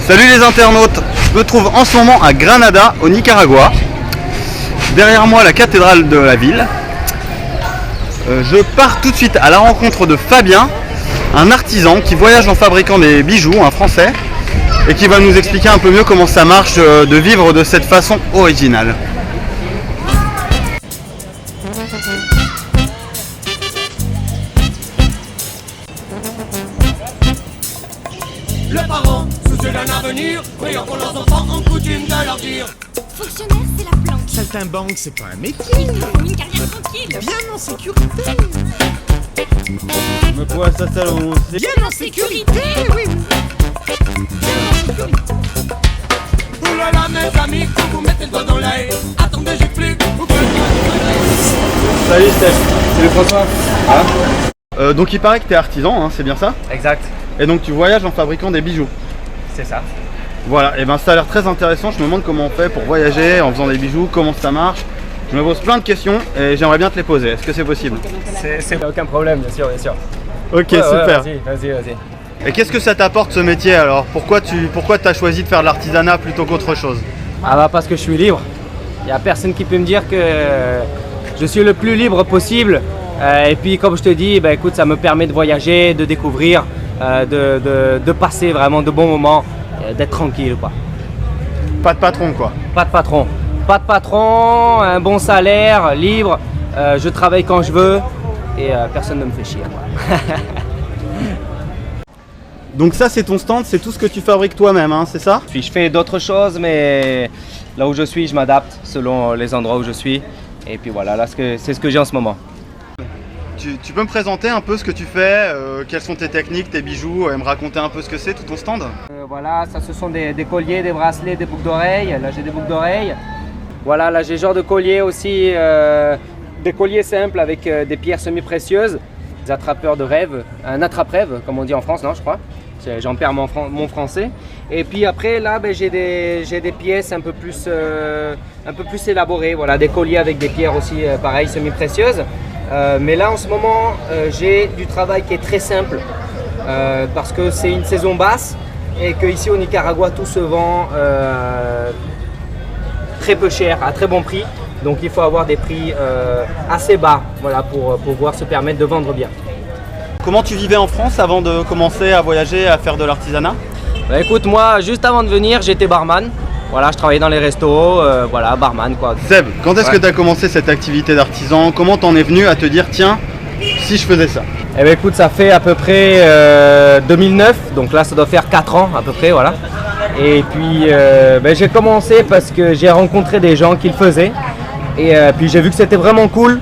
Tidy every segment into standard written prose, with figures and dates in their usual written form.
Salut les internautes, je me trouve en ce moment à Granada, au Nicaragua. Derrière moi la cathédrale de la ville. Je pars tout de suite à la rencontre de Fabien, un artisan qui voyage en fabriquant des bijoux, un français, et qui va nous expliquer un peu mieux comment ça marche de vivre de cette façon originale. Le parent, soucieux d'un avenir, priant pour leurs enfants, en coutume de leur dire. Fonctionnaire, c'est la planque. Saltimbanque, c'est pas un métier. Il nous faut une carrière tranquille. Bien en sécurité. Mais quoi ça salon? Bien en sécurité, oui. Oh là là, mes amis, quand vous mettez le doigt dans l'œil, attendez, j'explique. Salut Steph, salut François. Donc il paraît que tu es artisan, hein, c'est bien ça? Exact, Et donc tu voyages en fabriquant des bijoux. c'est ça. Voilà, et ben ça a l'air très intéressant, je me demande comment on fait pour voyager en faisant des bijoux, comment ça marche. Je me pose plein de questions et j'aimerais bien te les poser, est-ce que c'est possible? C'est aucun problème, bien sûr, bien sûr. Ok, Ouais, super. Vas-y. Et qu'est-ce que ça t'apporte ce métier alors? Pourquoi tu as choisi de faire de l'artisanat plutôt qu'autre chose? Ah bah parce que je suis libre. Il n'y a personne qui peut me dire que je suis le plus libre possible. Et puis comme je te dis, bah, écoute, ça me permet de voyager, de découvrir, de passer vraiment de bons moments, d'être tranquille quoi. Pas de patron quoi. Pas de patron. Pas de patron, un bon salaire, libre, je travaille quand je veux et personne ne me fait chier. Quoi. Donc ça c'est ton stand, c'est tout ce que tu fabriques toi-même, hein, c'est ça? Puis je fais d'autres choses, mais là où je suis, je m'adapte selon les endroits où je suis. Et puis voilà, là c'est ce que j'ai en ce moment. Tu peux me présenter un peu ce que tu fais, quelles sont tes techniques, tes bijoux, et me raconter un peu ce que c'est tout ton stand? Voilà, ça ce sont des colliers, des bracelets, des boucles d'oreilles. Là j'ai des boucles d'oreilles. Voilà, là j'ai genre de colliers aussi, des colliers simples avec des pierres semi-précieuses, des attrapeurs de rêve, un attrape-rêve comme on dit en France, non je crois. J'en perds mon français. Et puis après là ben, j'ai des pièces un peu plus élaborées, voilà, des colliers avec des pierres aussi pareil semi-précieuses. Mais là en ce moment j'ai du travail qui est très simple parce que c'est une saison basse et qu'ici au Nicaragua tout se vend très peu cher, à très bon prix. Donc il faut avoir des prix assez bas voilà, pour pouvoir se permettre de vendre bien. Comment tu vivais en France avant de commencer à voyager, à faire de l'artisanat? Bah, écoute, moi juste avant de venir j'étais barman. Voilà, je travaillais dans les restos, voilà, barman quoi. Seb, quand est-ce que tu as commencé cette activité d'artisan? Comment t'en es venu à te dire tiens, si je faisais ça? Eh bien écoute, ça fait à peu près 2009, donc là ça doit faire 4 ans à peu près, voilà. Et puis ben, j'ai commencé parce que j'ai rencontré des gens qui le faisaient. Et puis j'ai vu que c'était vraiment cool.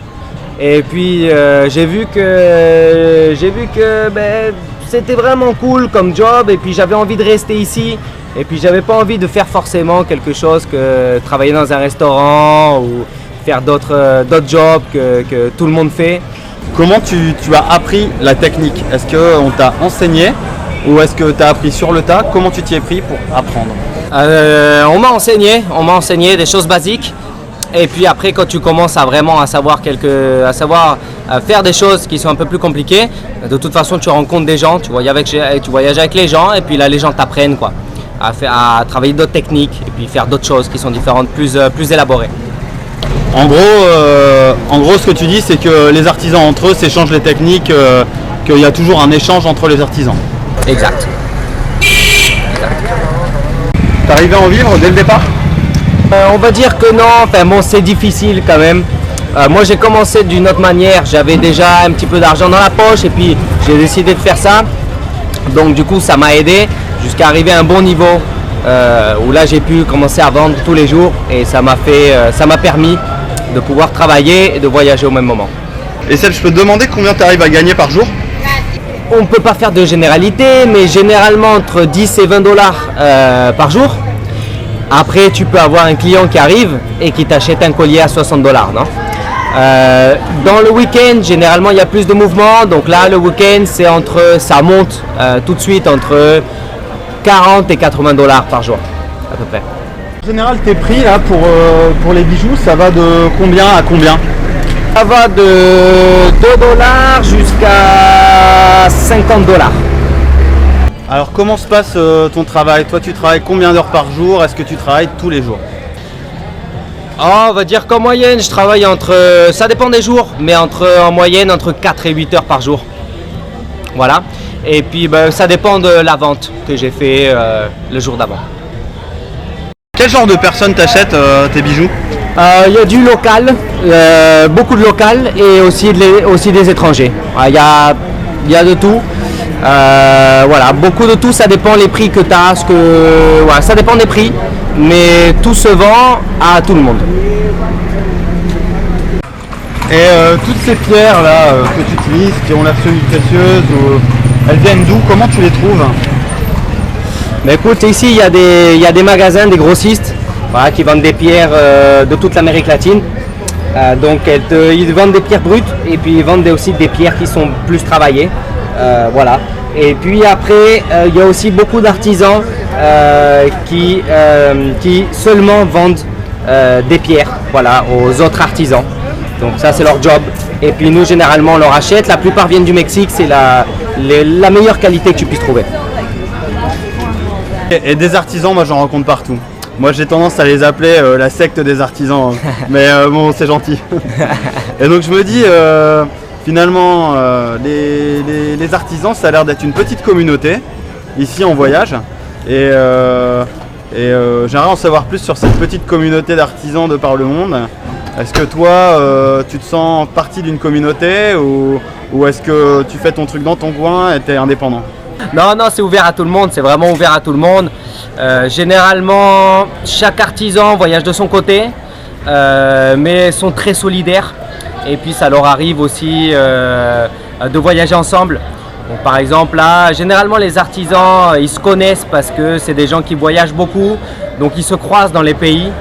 Et puis j'ai vu que ben, c'était vraiment cool comme job. Et puis j'avais envie de rester ici. Et puis j'avais pas envie de faire forcément quelque chose que travailler dans un restaurant ou faire d'autres jobs que tout le monde fait. Comment tu as appris la technique? Est-ce qu'on t'a enseigné ou est-ce que tu as appris sur le tas? Comment tu t'y es pris pour apprendre? On m'a enseigné des choses basiques. Et puis après, quand tu commences à vraiment savoir faire des choses qui sont un peu plus compliquées, de toute façon tu rencontres des gens, tu voyages avec les gens et puis là les gens t'apprennent quoi, à travailler d'autres techniques et puis faire d'autres choses qui sont différentes, plus élaborées. En gros, ce que tu dis, c'est que les artisans entre eux s'échangent les techniques, qu'il y a toujours un échange entre les artisans. Exact. T'arrivais à en vivre dès le départ? On va dire que non, enfin bon c'est difficile quand même. Moi j'ai commencé d'une autre manière, j'avais déjà un petit peu d'argent dans la poche et puis j'ai décidé de faire ça. Donc du coup ça m'a aidé jusqu'à arriver à un bon niveau où là j'ai pu commencer à vendre tous les jours et ça m'a permis de pouvoir travailler et de voyager au même moment. Et Seb, je peux te demander combien tu arrives à gagner par jour? On ne peut pas faire de généralité, mais généralement entre 10 et 20 dollars par jour. Après, tu peux avoir un client qui arrive et qui t'achète un collier à 60 dollars, non? Dans le week-end, généralement, il y a plus de mouvement. Donc là, le week-end, ça monte tout de suite entre 40 et 80 dollars par jour, à peu près. En général, tes prix là pour les bijoux, ça va de combien à combien? Ça va de 2 dollars jusqu'à 50 dollars. Alors comment se passe ton travail? Toi tu travailles combien d'heures par jour? Est-ce que tu travailles tous les jours? On va dire qu'en moyenne, je travaille ça dépend des jours, mais en moyenne entre 4 et 8 heures par jour. Voilà. Et puis ça dépend de la vente que j'ai fait le jour d'avant. Quel genre de personnes t'achètent tes bijoux? Il y a du local, beaucoup de local et aussi des étrangers. Il y a de tout. Voilà, beaucoup de tout, ça dépend les prix que tu as, voilà, ça dépend des prix, mais tout se vend à tout le monde. Et toutes ces pierres là que tu utilises, qui ont l'air semi-précieuses, elles viennent d'où? Comment tu les trouves? Mais écoute, ici il y a des magasins, des grossistes, voilà, qui vendent des pierres de toute l'Amérique latine. Donc ils vendent des pierres brutes et puis ils vendent aussi des pierres qui sont plus travaillées. Voilà. Et puis après, il y a aussi beaucoup d'artisans qui seulement vendent des pierres, voilà, aux autres artisans. Donc ça c'est leur job. Et puis nous généralement on leur achète. La plupart viennent du Mexique, c'est la meilleure qualité que tu puisses trouver. Et des artisans, moi j'en rencontre partout. Moi j'ai tendance à les appeler la secte des artisans, mais bon c'est gentil. Et donc je me dis finalement les artisans ça a l'air d'être une petite communauté ici en voyage et j'aimerais en savoir plus sur cette petite communauté d'artisans de par le monde. Est-ce que toi tu te sens partie d'une communauté ou est-ce que tu fais ton truc dans ton coin et tu es indépendant? Non, c'est ouvert à tout le monde, c'est vraiment ouvert à tout le monde. Généralement, chaque artisan voyage de son côté, mais sont très solidaires. Et puis ça leur arrive aussi de voyager ensemble. Donc, par exemple, là, généralement les artisans, ils se connaissent parce que c'est des gens qui voyagent beaucoup. Donc ils se croisent dans les pays.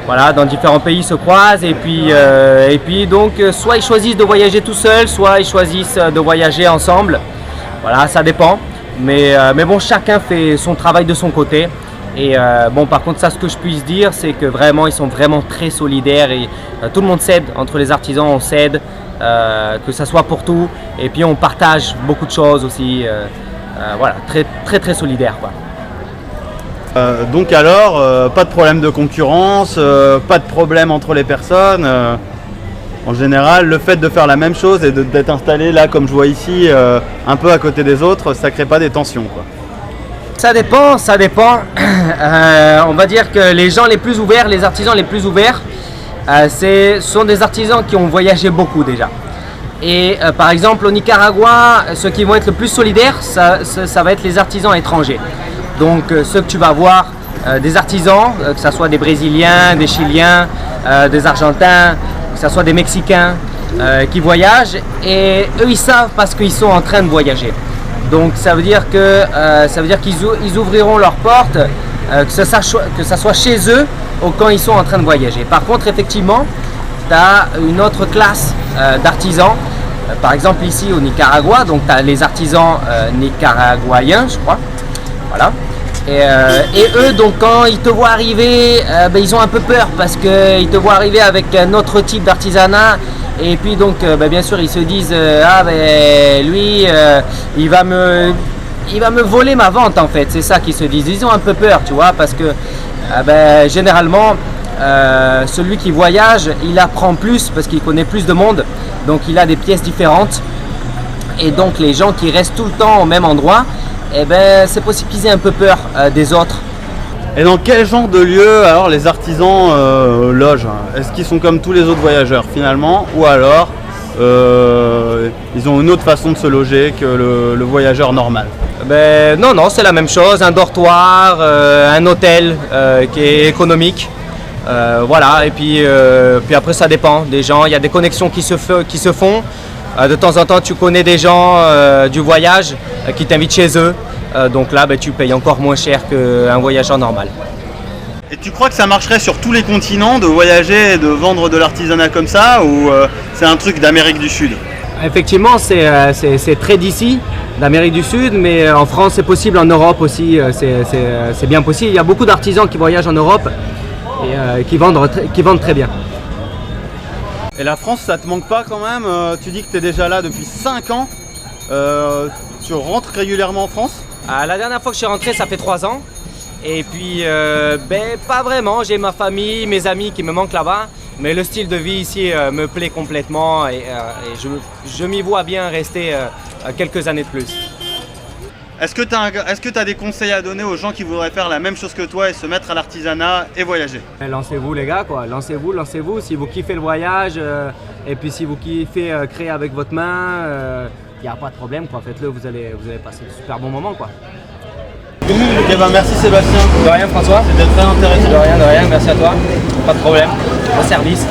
Voilà, dans différents pays ils se croisent. Et puis donc, soit ils choisissent de voyager tout seuls, soit ils choisissent de voyager ensemble. Voilà, ça dépend. Mais bon, chacun fait son travail de son côté. Et bon, par contre, ça, ce que je puisse dire, c'est que vraiment, ils sont vraiment très solidaires et tout le monde s'aide. Entre les artisans, on s'aide, que ça soit pour tout. Et puis, on partage beaucoup de choses aussi. Voilà, très, très solidaire, quoi. Donc alors, pas de problème de concurrence, pas de problème entre les personnes. En général, le fait de faire la même chose et d'être installé là, comme je vois ici, un peu à côté des autres, ça crée pas des tensions, quoi. Ça dépend. On va dire que les gens les plus ouverts, les artisans les plus ouverts, sont des artisans qui ont voyagé beaucoup déjà. Et par exemple au Nicaragua, ceux qui vont être le plus solidaires, ça va être les artisans étrangers. Donc ceux que tu vas voir, des artisans, que ce soit des Brésiliens, des Chiliens, des Argentins, que ce soit des Mexicains qui voyagent, et eux ils savent parce qu'ils sont en train de voyager. Donc ça veut dire qu'ils ouvriront leurs portes, que ça soit chez eux ou quand ils sont en train de voyager. Par contre, effectivement, tu as une autre classe d'artisans. Par exemple ici au Nicaragua, donc tu as les artisans nicaraguayens, je crois. Voilà. Et eux, donc quand ils te voient arriver, ils ont un peu peur parce qu'ils te voient arriver avec un autre type d'artisanat. Et puis donc bien sûr ils se disent lui il va me voler ma vente en fait, c'est ça qu'ils se disent. Ils ont un peu peur, tu vois, parce que généralement celui qui voyage il apprend plus parce qu'il connaît plus de monde, donc il a des pièces différentes. Et donc les gens qui restent tout le temps au même endroit, c'est possible qu'ils aient un peu peur des autres. Et dans quel genre de lieu alors les artisans logent? Est-ce qu'ils sont comme tous les autres voyageurs finalement, ou alors ils ont une autre façon de se loger que le voyageur normal? Non, c'est la même chose, un dortoir, un hôtel qui est économique. Voilà, et puis après ça dépend des gens, il y a des connexions qui se font. De temps en temps tu connais des gens du voyage qui t'invitent chez eux. Donc là, tu payes encore moins cher qu'un voyageur normal. Et tu crois que ça marcherait sur tous les continents de voyager et de vendre de l'artisanat comme ça, ou c'est un truc d'Amérique du Sud? Effectivement, c'est très d'ici, d'Amérique du Sud, mais en France c'est possible, en Europe aussi, c'est bien possible. Il y a beaucoup d'artisans qui voyagent en Europe et qui vendent très bien. Et la France, ça te manque pas quand même? Tu dis que tu es déjà là depuis 5 ans. Tu rentres régulièrement en France? La dernière fois que je suis rentré, ça fait 3 ans. Et puis, pas vraiment. J'ai ma famille, mes amis qui me manquent là-bas. Mais le style de vie ici me plaît complètement et je m'y vois bien rester quelques années de plus. Est-ce que tu as des conseils à donner aux gens qui voudraient faire la même chose que toi et se mettre à l'artisanat et voyager? Lancez-vous les gars, quoi. Lancez-vous. Si vous kiffez le voyage et puis si vous kiffez créer avec votre main, il n'y a pas de problème, quoi. Faites-le, vous allez passer de super bons moments, quoi. Ok, bah merci Sébastien. De rien François. C'était très intéressant. De rien, merci à toi. Pas de problème. Au service.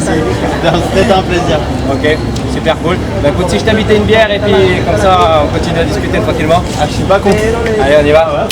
C'était un plaisir. Ok, super cool. Bah écoute, si je t'invitais une bière et puis comme ça on continue à discuter tranquillement. Ah, je suis pas con. Allez, on y va.